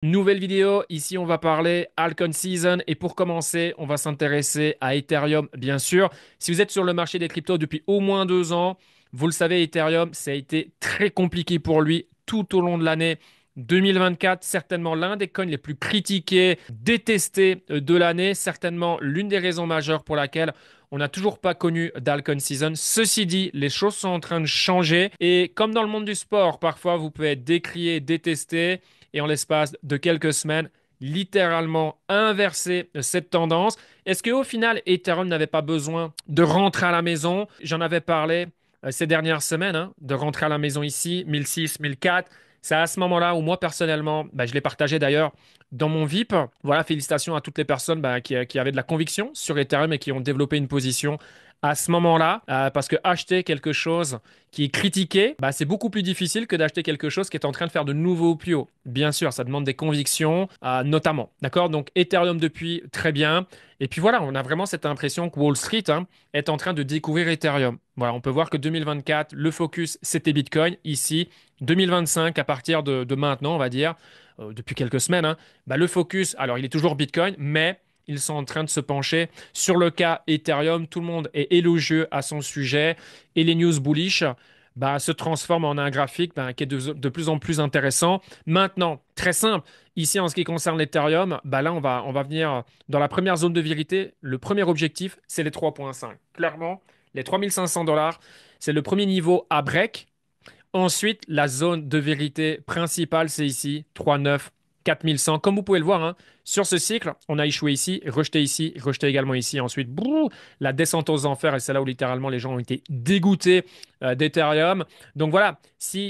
Nouvelle vidéo, ici on va parler Altcoin Season et pour commencer, on va s'intéresser à Ethereum bien sûr. Si vous êtes sur le marché des cryptos depuis au moins 2 ans, vous le savez, Ethereum, ça a été très compliqué pour lui tout au long de l'année 2024. Certainement l'un des coins les plus critiqués, détestés de l'année. Certainement l'une des raisons majeures pour laquelle on n'a toujours pas connu d'Alcon Season. Ceci dit, les choses sont en train de changer et comme dans le monde du sport, parfois vous pouvez être décrié, détesté et en l'espace de quelques semaines, littéralement inverser cette tendance. Est-ce qu'au final, Ethereum n'avait pas besoin de rentrer à la maison? J'en avais parlé ces dernières semaines, hein, de rentrer à la maison ici, 1006, 1004. C'est à ce moment-là où moi, personnellement, je l'ai partagé d'ailleurs dans mon VIP. Voilà, félicitations à toutes les personnes qui avaient de la conviction sur Ethereum et qui ont développé une position à ce moment-là, parce que acheter quelque chose qui est critiqué, c'est beaucoup plus difficile que d'acheter quelque chose qui est en train de faire de nouveau au plus haut. Bien sûr, ça demande des convictions, notamment. D'accord? Donc, Ethereum depuis, très bien. Et puis voilà, on a vraiment cette impression que Wall Street, hein, est en train de découvrir Ethereum. Voilà, on peut voir que 2024, le focus, c'était Bitcoin. Ici, 2025, à partir de maintenant, on va dire, depuis quelques semaines, hein, le focus, alors il est toujours Bitcoin, mais ils sont en train de se pencher sur le cas Ethereum. Tout le monde est élogieux à son sujet et les news bullish se transforment en un graphique qui est de plus en plus intéressant. Maintenant, très simple, ici en ce qui concerne l'Ethereum, là on va venir dans la première zone de vérité. Le premier objectif, c'est les 3,5. Clairement, les 3500 $, c'est le premier niveau à break. Ensuite, la zone de vérité principale, c'est ici, 3,9, 4100. Comme vous pouvez le voir, hein, sur ce cycle, on a échoué ici, rejeté également ici. Ensuite, brrr, la descente aux enfers, et c'est là où littéralement les gens ont été dégoûtés d'Ethereum. Donc voilà,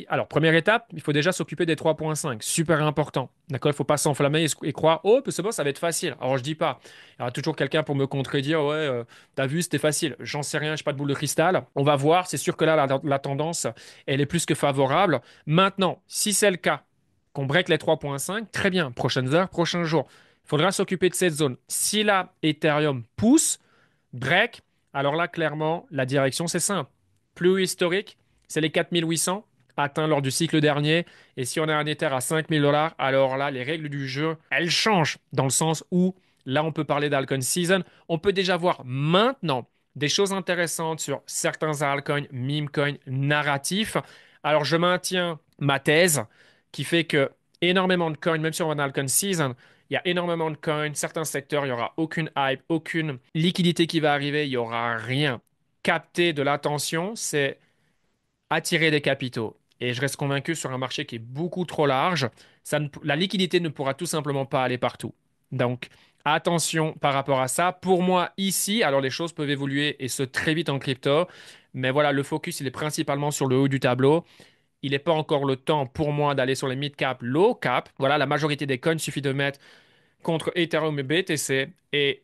alors première étape, il faut déjà s'occuper des 3,5. Super important. D'accord, il ne faut pas s'enflammer et croire, oh, c'est bon, ça va être facile. Alors je dis pas, il y aura toujours quelqu'un pour me contredire, ouais, t'as vu, c'était facile. J'en sais rien, je n'ai pas de boule de cristal. On va voir, c'est sûr que là, la tendance, elle est plus que favorable. Maintenant, si c'est le cas, qu'on break les 3,5, très bien, prochaines heures, prochains jours. Il faudra s'occuper de cette zone. Si là, Ethereum pousse, break, alors là, clairement, la direction, c'est simple. Plus haut historique, c'est les 4800 atteints lors du cycle dernier. Et si on a un Ether à 5000 $, alors là, les règles du jeu, elles changent dans le sens où là, on peut parler d'Alcon Season. On peut déjà voir maintenant des choses intéressantes sur certains altcoins, meme coins, narratifs. Alors, je maintiens ma thèse qui fait que énormément de coins, même si on va dans Altcoin Season, il y a énormément de coins, certains secteurs, il n'y aura aucune hype, aucune liquidité qui va arriver, il n'y aura rien. Capter de l'attention, c'est attirer des capitaux. Et je reste convaincu sur un marché qui est beaucoup trop large, la liquidité ne pourra tout simplement pas aller partout. Donc, attention par rapport à ça. Pour moi, ici, alors les choses peuvent évoluer et se très vite en crypto, mais voilà, le focus, il est principalement sur le haut du tableau. Il n'est pas encore le temps pour moi d'aller sur les mid-cap, low-cap. Voilà, la majorité des coins, il suffit de mettre contre Ethereum et BTC et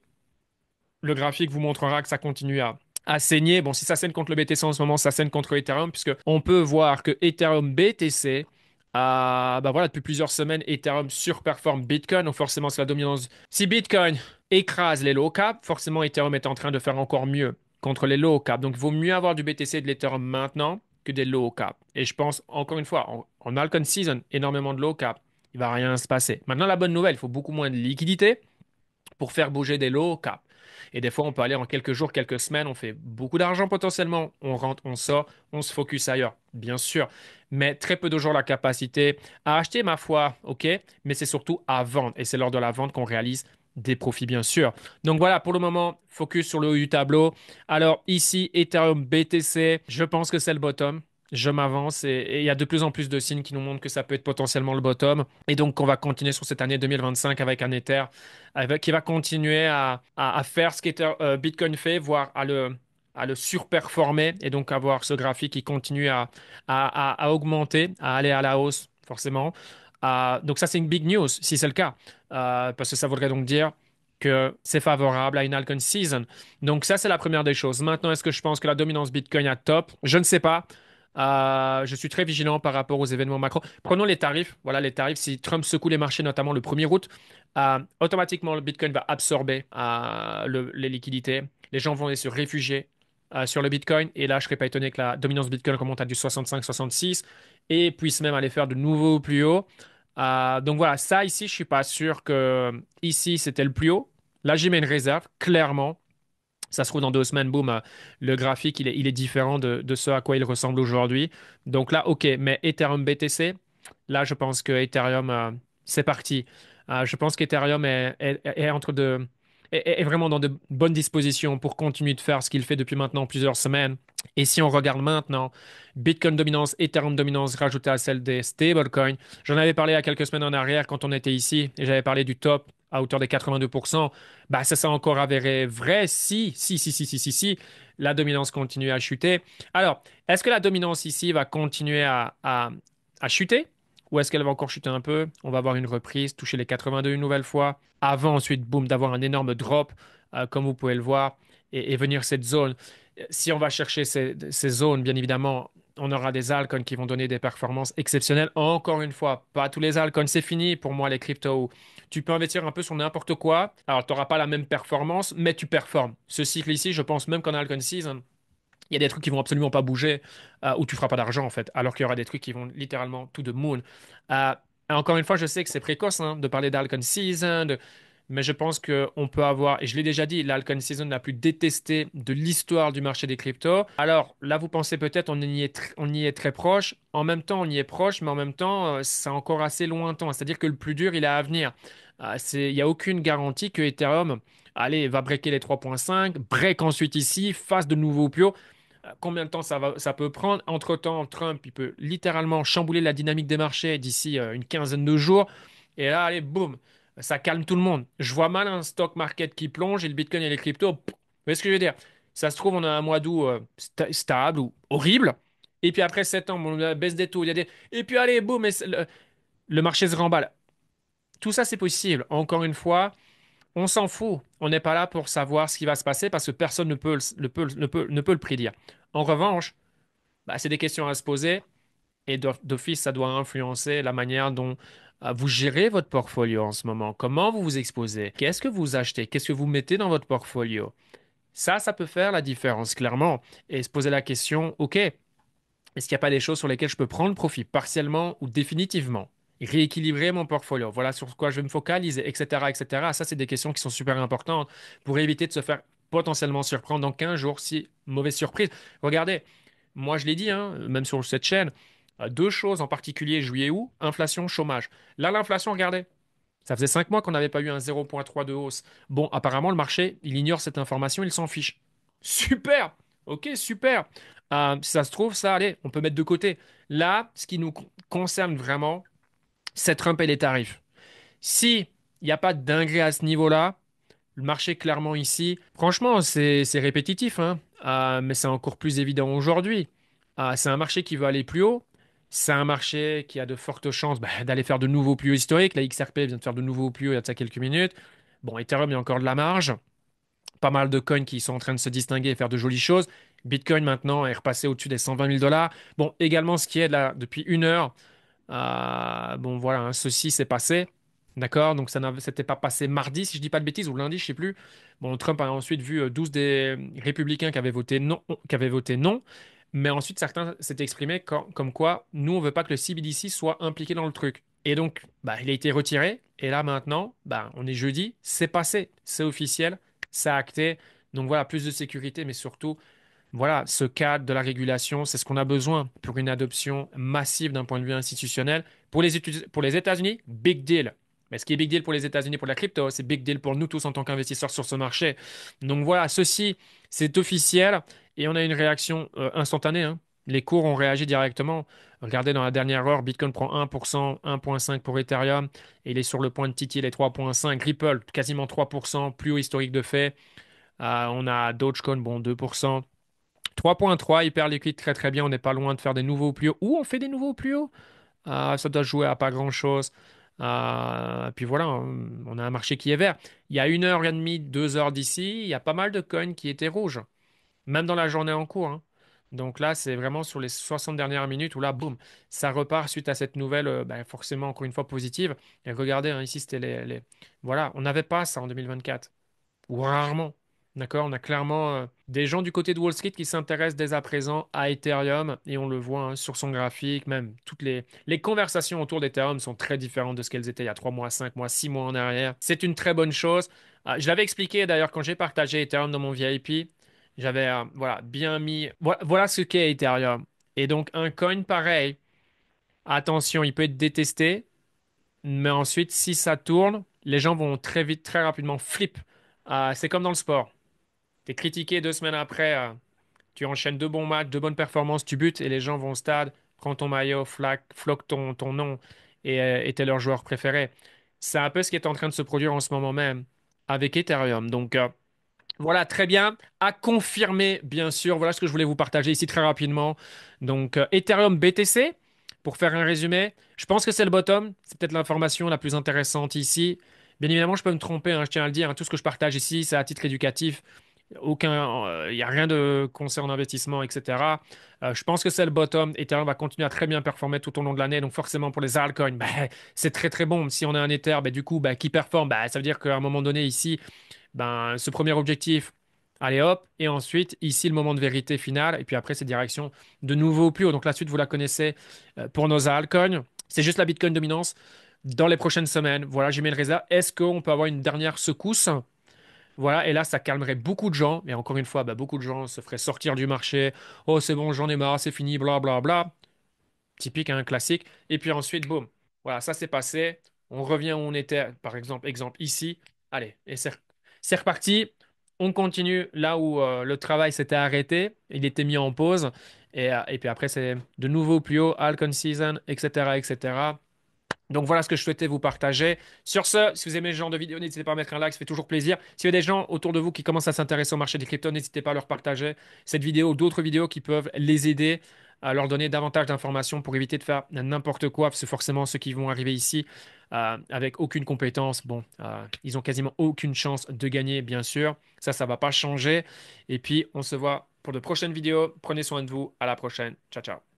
le graphique vous montrera que ça continue à saigner. Bon, si ça saigne contre le BTC en ce moment, ça saigne contre Ethereum, puisque on peut voir que Ethereum BTC, voilà, depuis plusieurs semaines, Ethereum surperforme Bitcoin. Donc forcément, c'est la dominance. Si Bitcoin écrase les low cap, forcément, Ethereum est en train de faire encore mieux contre les low cap. Donc, il vaut mieux avoir du BTC et de l'Ethereum maintenant que des low cap. Et je pense, encore une fois, en Altcoin Season, énormément de low cap. Il va rien se passer. Maintenant, la bonne nouvelle, il faut beaucoup moins de liquidité pour faire bouger des lots cap. Et des fois, on peut aller en quelques jours, quelques semaines, on fait beaucoup d'argent potentiellement, on rentre, on sort, on se focus ailleurs, bien sûr. Mais très peu de gens ont la capacité à acheter, ma foi, ok, mais c'est surtout à vendre. Et c'est lors de la vente qu'on réalise des profits, bien sûr. Donc voilà, pour le moment, focus sur le haut du tableau. Alors ici, Ethereum BTC, je pense que c'est le bottom. Je m'avance et il y a de plus en plus de signes qui nous montrent que ça peut être potentiellement le bottom. Et donc, on va continuer sur cette année 2025 avec un Ether qui va continuer à faire ce qu'Ether Bitcoin fait, voire à le surperformer et donc avoir ce graphique qui continue à augmenter, à aller à la hausse, forcément. Donc, ça, c'est une big news si c'est le cas, parce que ça voudrait donc dire que c'est favorable à une Alcon Season. Donc, ça, c'est la première des choses. Maintenant, est-ce que je pense que la dominance Bitcoin est top? Je ne sais pas. Je suis très vigilant par rapport aux événements macro. Prenons les tarifs. Voilà, les tarifs. Si Trump secoue les marchés, notamment le 1er août, automatiquement, le Bitcoin va absorber les liquidités. Les gens vont aller se réfugier sur le Bitcoin. Et là, je ne serais pas étonné que la dominance Bitcoin remonte à du 65-66 et puisse même aller faire de nouveaux plus hauts. Donc voilà, ça ici, je suis pas sûr que ici c'était le plus haut. Là, j'y mets une réserve, clairement. Ça se trouve dans 2 semaines, boum, le graphique il est différent de ce à quoi il ressemble aujourd'hui. Donc là, ok, mais Ethereum BTC, là, je pense que Ethereum, c'est parti. Je pense qu'Ethereum est entre est vraiment dans de bonnes dispositions pour continuer de faire ce qu'il fait depuis maintenant plusieurs semaines. Et si on regarde maintenant, Bitcoin dominance, Ethereum dominance rajoutée à celle des stablecoins. J'en avais parlé il y a quelques semaines en arrière quand on était ici et j'avais parlé du top à hauteur des 82%. Bah, ça s'est encore avéré vrai si la dominance continue à chuter. Alors, est-ce que la dominance ici va continuer à chuter? Ou est-ce qu'elle va encore chuter un peu? On va avoir une reprise, toucher les 82 une nouvelle fois, avant ensuite, boum, d'avoir un énorme drop, comme vous pouvez le voir, et venir cette zone. Si on va chercher ces zones, bien évidemment, on aura des altcoins qui vont donner des performances exceptionnelles. Encore une fois, pas tous les altcoins, c'est fini pour moi les cryptos. Tu peux investir un peu sur n'importe quoi. Alors, tu n'auras pas la même performance, mais tu performes. Ce cycle ici, je pense même qu'en altcoin season, il y a des trucs qui vont absolument pas bouger, où tu feras pas d'argent en fait, alors qu'il y aura des trucs qui vont littéralement to the moon. Euh, Encore une fois, je sais que c'est précoce hein, de parler d'Alcon Season, mais je pense qu'on peut avoir, et je l'ai déjà dit, l'Alcon Season la plus détestée de l'histoire du marché des cryptos. Alors là, vous pensez peut-être on y est très proche. En même temps, on y est proche, mais en même temps, c'est encore assez lointain. C'est-à-dire que le plus dur, il est à venir. Il n'y a aucune garantie que Ethereum, allez, va breaker les 3,5, break ensuite ici, fasse de nouveaux plus hauts. Combien de temps ça peut prendre? Entre-temps, Trump, il peut littéralement chambouler la dynamique des marchés d'ici une quinzaine de jours. Et là, allez, boum, ça calme tout le monde. Je vois mal un stock market qui plonge et le Bitcoin et les cryptos. Vous voyez ce que je veux dire? Ça se trouve, on a un mois d'août stable ou horrible. Et puis après septembre, on a la baisse des taux. Il y a des... Et puis allez, boum, le marché se remballe. Tout ça, c'est possible. Encore une fois, on s'en fout. On n'est pas là pour savoir ce qui va se passer parce que personne ne peut le prédire. En revanche, bah, c'est des questions à se poser et d'office, ça doit influencer la manière dont vous gérez votre portfolio en ce moment. Comment vous vous exposez? Qu'est-ce que vous achetez? Qu'est-ce que vous mettez dans votre portfolio? Ça peut faire la différence, clairement. Et se poser la question, OK, est-ce qu'il n'y a pas des choses sur lesquelles je peux prendre profit partiellement ou définitivement? Rééquilibrer mon portfolio. Voilà sur quoi je vais me focaliser, etc., etc. Ça, c'est des questions qui sont super importantes pour éviter de se faire potentiellement surprendre dans 15 jours si mauvaise surprise. Regardez, moi je l'ai dit, hein, même sur cette chaîne, deux choses en particulier, juillet-août, inflation, chômage. Là, l'inflation, regardez, ça faisait 5 mois qu'on n'avait pas eu un 0,3 de hausse. Bon, apparemment, le marché, il ignore cette information, il s'en fiche. Super! Ok, super. Si ça se trouve, ça, allez, on peut mettre de côté. Là, ce qui nous concerne vraiment, c'est Trump et les tarifs. Si il n'y a pas de dinguerie à ce niveau-là, le marché, clairement, ici, franchement, c'est répétitif, hein. Mais c'est encore plus évident aujourd'hui. C'est un marché qui veut aller plus haut. C'est un marché qui a de fortes chances bah, d'aller faire de nouveaux plus hauts historiques. La XRP vient de faire de nouveaux plus hauts il y a de ça quelques minutes. Bon, Ethereum, il y a encore de la marge. Pas mal de coins qui sont en train de se distinguer et faire de jolies choses. Bitcoin, maintenant, est repassé au-dessus des 120 000 dollars. Bon, également, ce qui est là depuis 1 heure. Bon, voilà, hein, ceci s'est passé. D'accord? Donc, s'était pas passé mardi, si je dis pas de bêtises, ou lundi, je sais plus. Bon, Trump a ensuite vu 12 des républicains qui avaient voté non, Mais ensuite, certains s'étaient exprimés comme quoi, nous, on veut pas que le CBDC soit impliqué dans le truc. Et donc, bah, il a été retiré. Et là, maintenant, bah, on est jeudi, c'est passé, c'est officiel, c'est acté. Donc, voilà, plus de sécurité, mais surtout, voilà, ce cadre de la régulation, c'est ce qu'on a besoin pour une adoption massive d'un point de vue institutionnel. Pour les États-Unis, big deal. Mais ce qui est big deal pour les États-Unis pour la crypto, c'est big deal pour nous tous en tant qu'investisseurs sur ce marché. Donc voilà, ceci, c'est officiel et on a une réaction instantanée, hein. Les cours ont réagi directement. Regardez, dans la dernière heure, Bitcoin prend 1%, 1,5 pour Ethereum et il est sur le point de titiller les 3,5. Ripple, quasiment 3%, plus haut historique de fait. On a Dogecoin, bon, 2%. 3,3, hyper liquide, très très bien. On n'est pas loin de faire des nouveaux plus hauts. Ou on fait des nouveaux plus hauts. Ça doit jouer à pas grand-chose. Puis voilà, on a un marché qui est vert. Il y a 1 heure et demie, 2 heures d'ici, il y a pas mal de coins qui étaient rouges, même dans la journée en cours, hein. Donc là, c'est vraiment sur les 60 dernières minutes où là, boum, ça repart suite à cette nouvelle, ben, forcément, encore une fois, positive. Et regardez, hein, ici, c'était Voilà, on n'avait pas ça en 2024, ou rarement. D'accord, on a clairement des gens du côté de Wall Street qui s'intéressent dès à présent à Ethereum et on le voit hein, sur son graphique, même toutes les conversations autour d'Ethereum sont très différentes de ce qu'elles étaient il y a 3 mois, 5 mois, 6 mois en arrière. C'est une très bonne chose. Je l'avais expliqué d'ailleurs quand j'ai partagé Ethereum dans mon VIP, j'avais voilà, bien mis, voilà ce qu'est Ethereum. Et donc un coin pareil, attention, il peut être détesté, mais ensuite si ça tourne, les gens vont très vite, très rapidement flip. C'est comme dans le sport. T'es critiqué 2 semaines après, tu enchaînes 2 bons matchs, 2 bonnes performances, tu butes et les gens vont au stade, prends ton maillot, floque ton nom et t'es leur joueur préféré. C'est un peu ce qui est en train de se produire en ce moment même avec Ethereum. Donc voilà, très bien. À confirmer, bien sûr. Voilà ce que je voulais vous partager ici très rapidement. Donc Ethereum BTC, pour faire un résumé, je pense que c'est le bottom. C'est peut-être l'information la plus intéressante ici. Bien évidemment, je peux me tromper, hein, je tiens à le dire, hein, tout ce que je partage ici, c'est à titre éducatif. Il n'y a rien de concernant investissement, etc. Je pense que c'est le bottom. Ethereum va continuer à très bien performer tout au long de l'année. Donc forcément pour les altcoins, bah, c'est très très bon. Si on a un Ether, bah, du coup, bah, qui performe, bah, ça veut dire qu'à un moment donné ici, ben, ce premier objectif, allez hop, et ensuite ici le moment de vérité finale, et puis après c'est direction de nouveau au plus haut. Donc la suite vous la connaissez pour nos altcoins. C'est juste la Bitcoin dominance dans les prochaines semaines. Voilà, j'ai mis le réserve. Est-ce qu'on peut avoir une dernière secousse? Voilà, et là, ça calmerait beaucoup de gens. Mais encore une fois, bah, beaucoup de gens se feraient sortir du marché. Oh, c'est bon, j'en ai marre, c'est fini, bla bla bla. Typique, un classique. Et puis ensuite, boum. Voilà, ça c'est passé. On revient où on était, par exemple ici. Allez, et c'est reparti. On continue là où le travail s'était arrêté. Il était mis en pause. Et puis après, c'est de nouveau plus haut, Alcon Season, etc., etc. Donc voilà ce que je souhaitais vous partager. Sur ce, si vous aimez ce genre de vidéo, n'hésitez pas à mettre un like, ça fait toujours plaisir. S'il y a des gens autour de vous qui commencent à s'intéresser au marché des cryptos, n'hésitez pas à leur partager cette vidéo ou d'autres vidéos qui peuvent les aider à leur donner davantage d'informations pour éviter de faire n'importe quoi, parce que forcément ceux qui vont arriver ici avec aucune compétence, bon, ils ont quasiment aucune chance de gagner, bien sûr. Ça va pas changer. Et puis on se voit pour de prochaines vidéos. Prenez soin de vous. À la prochaine. Ciao, ciao.